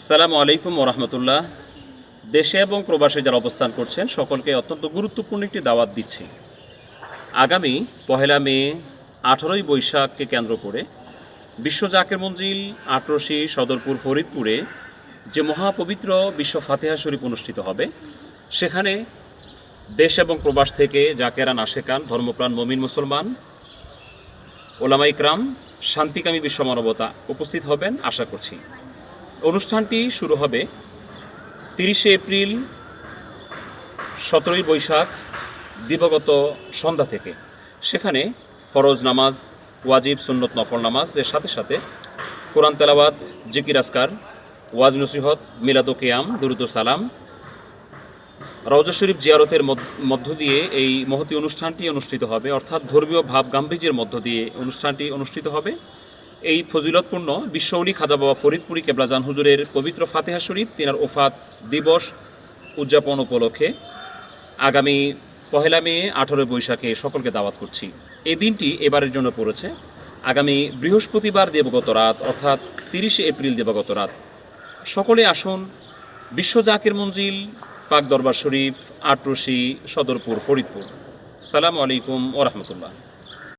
আসসালামু আলাইকুম ওরহমতুল্লাহ। দেশে এবং প্রবাসে যারা অবস্থান করছেন সকলকে অত্যন্ত গুরুত্বপূর্ণ একটি দাওয়াত দিচ্ছি। আগামী 1 মে 18ই বৈশাখকে কেন্দ্র করে বিশ্ব জাকের মঞ্জিল আটরশি সদরপুর ফরিদপুরে যে মহাপবিত্র বিশ্ব ফাতেহা শরীফ অনুষ্ঠিত হবে, সেখানে দেশ এবং প্রবাস থেকে জাকেরান আশেকান ধর্মপ্রাণ মমিন মুসলমান ওলামা ইকরাম শান্তিকামী বিশ্ব মানবতা উপস্থিত হবেন আশা করছি। অনুষ্ঠানটি শুরু হবে 30শে এপ্রিল 17ই বৈশাখ দিবগত সন্ধ্যা থেকে। সেখানে ফরজ নামাজ, ওয়াজিব সুন্নত নফল নামাজ এর সাথে সাথে কোরআন তেলাওয়াত, জিকির আজকার, ওয়াজ নসিহত, মিলাদ ও কিয়াম, দুরুদ ও সালাম, রওজা শরীফ জিয়ারতের মধ্য দিয়ে এই মহতী অনুষ্ঠানটি অনুষ্ঠিত হবে। অর্থাৎ ধর্মীয় ভাব গাম্ভীর্যের মধ্য দিয়ে অনুষ্ঠানটি অনুষ্ঠিত হবে। এই ফজিলতপূর্ণ বিশ্বউলি খাজা বাবা ফরিদপুরি কেবলাজান হুজুরের পবিত্র ফাতেহা শরীফ তিনার ওফাত দিবস উদযাপন উপলক্ষে আগামী 1 মে 18 বৈশাখে সকলকে দাওয়াত করছি। এই দিনটি এবারের জন্য পড়েছে আগামী বৃহস্পতিবার দিবাগত রাত, অর্থাৎ 30শে এপ্রিল দিবাগত রাত। সকলে আসুন বিশ্ব জাকের মঞ্জিল পাক দরবার শরীফ আটরশি সদরপুর ফরিদপুর। আসসালামু আলাইকুম ওরহমতুল্লাহ।